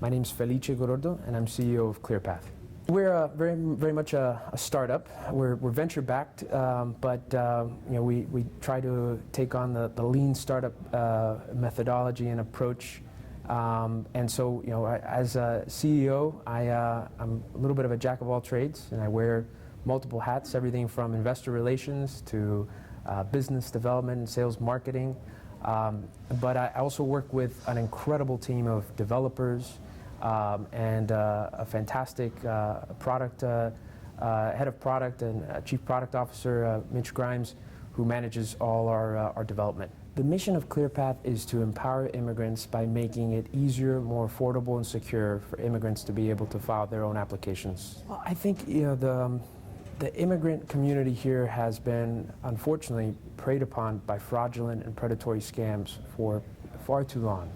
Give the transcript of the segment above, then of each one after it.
My name's Felice Gorordo, and I'm CEO of Clearpath. We're very much a startup. We're venture-backed, but we try to take on the lean startup methodology and approach. And so, as a CEO, I'm a little bit of a jack of all trades, and I wear multiple hats, everything from investor relations to business development and sales marketing. But I also work with an incredible team of developers and a fantastic product head of product and chief product officer, Mitch Grimes, who manages all our development. The mission of Clearpath is to empower immigrants by making it easier, more affordable, and secure for immigrants to be able to file their own applications. Well, I think the immigrant community here has been, unfortunately, preyed upon by fraudulent and predatory scams for far too long.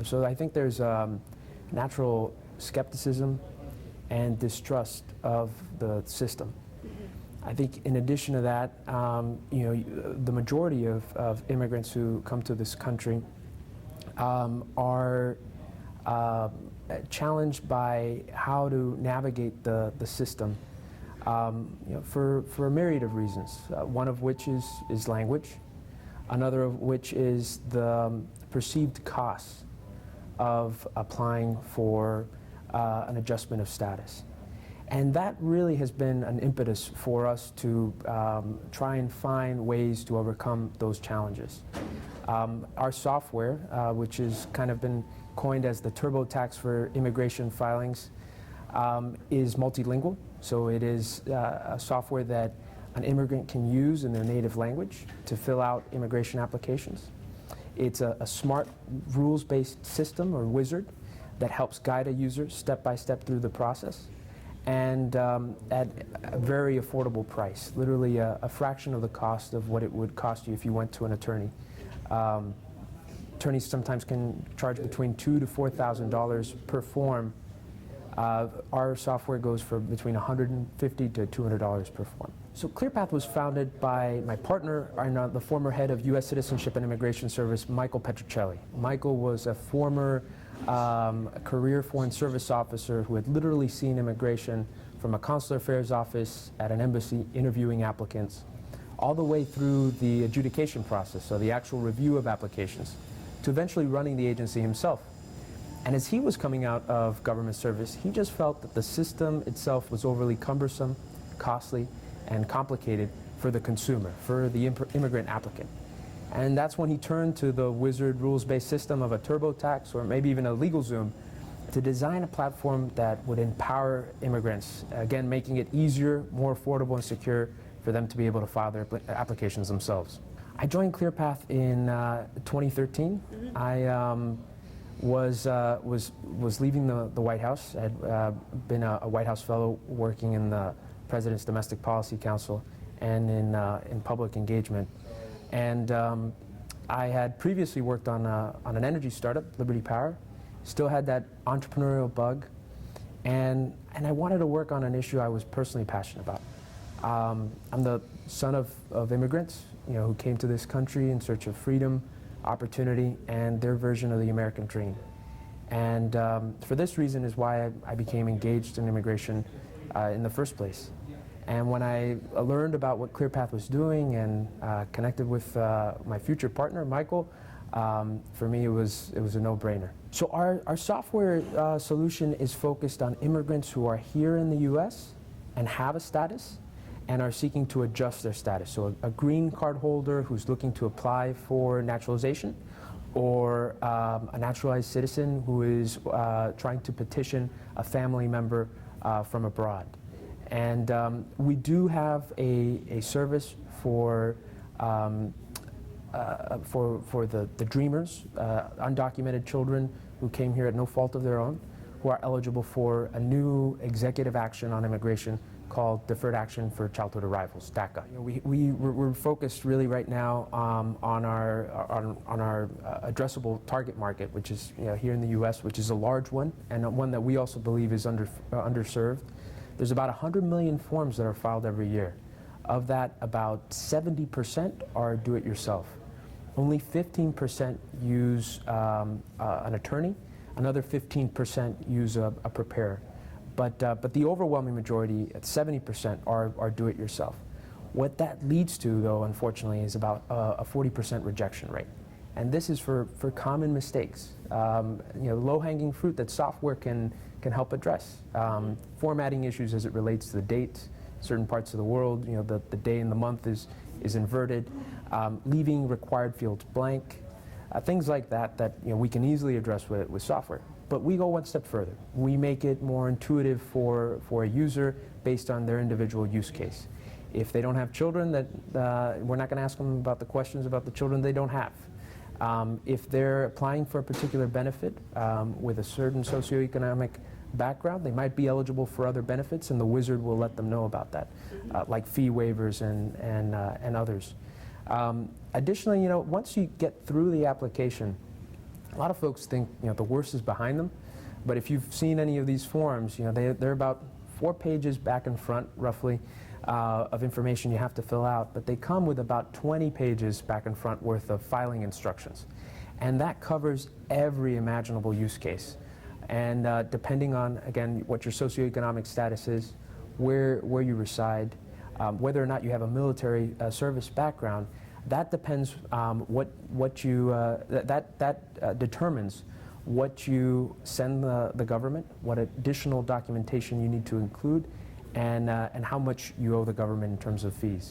So I think there's natural skepticism and distrust of the system. I think in addition to that, the majority of immigrants who come to this country are challenged by how to navigate the system for a myriad of reasons, one of which is language, another of which is the perceived costs of applying for an adjustment of status. And that really has been an impetus for us to try and find ways to overcome those challenges. Our software, which has kind of been coined as the TurboTax for immigration filings, is multilingual. So it is a software that an immigrant can use in their native language to fill out immigration applications. It's a smart rules-based system or wizard that helps guide a user step by step through the process, and at a very affordable price, literally a fraction of the cost of what it would cost you if you went to an attorney. Attorneys sometimes can charge between $2,000 to $4,000 per form. Our software goes for between $150 to $200 per form. So Clearpath was founded by my partner and the former head of U.S. Citizenship and Immigration Service, Michael Petruccelli. Michael was a former career foreign service officer who had literally seen immigration from a consular affairs office at an embassy interviewing applicants all the way through the adjudication process, so the actual review of applications, to eventually running the agency himself. And as he was coming out of government service, he just felt that the system itself was overly cumbersome, costly, and complicated for the consumer, for the immigrant applicant. And that's when he turned to the wizard rules-based system of a TurboTax or maybe even a LegalZoom to design a platform that would empower immigrants, again, making it easier, more affordable, and secure for them to be able to file their applications themselves. I joined Clearpath in 2013. I was leaving the White House. I had been a White House fellow working in the President's Domestic Policy Council and in public engagement. And I had previously worked on an energy startup, Liberty Power, still had that entrepreneurial bug, and I wanted to work on an issue I was personally passionate about. I'm the son of immigrants, who came to this country in search of freedom, opportunity, and their version of the American dream. And for this reason is why I became engaged in immigration in the first place. And when I learned about what Clearpath was doing and connected with my future partner, Michael, for me it was a no-brainer. So our software solution is focused on immigrants who are here in the U.S. and have a status and are seeking to adjust their status. So a green card holder who's looking to apply for naturalization, or a naturalized citizen who is trying to petition a family member from abroad. And we do have a service for the dreamers, undocumented children who came here at no fault of their own, who are eligible for a new executive action on immigration called Deferred Action for Childhood Arrivals, DACA. We're focused really right now on our addressable target market, which is here in the U.S., which is a large one, and one that we also believe is underserved. There's about 100 million forms that are filed every year. Of that, about 70% are do-it-yourself. Only 15% use an attorney, Another 15% use a preparer. But the overwhelming majority, at 70%, are do-it-yourself. What that leads to, though, unfortunately, is about a 40% rejection rate. And this is for common mistakes, low-hanging fruit that software can help address. Formatting issues as it relates to the dates. Certain parts of the world, the day and the month is inverted. Leaving required fields blank. Things like that we can easily address with software. But we go one step further. We make it more intuitive for a user based on their individual use case. If they don't have children, we're not going to ask them about the questions about the children they don't have. If they're applying for a particular benefit with a certain socioeconomic background, they might be eligible for other benefits, and the wizard will let them know about that, like fee waivers and others. Additionally, once you get through the application, a lot of folks think the worst is behind them, but if you've seen any of these forms, they're about 4 pages back and front, roughly, of information you have to fill out, but they come with about 20 pages back and front worth of filing instructions. And that covers every imaginable use case. And depending on, again, what your socioeconomic status is, where you reside, whether or not you have a military service background, that depends that determines what you send the government, what additional documentation you need to include, and how much you owe the government in terms of fees.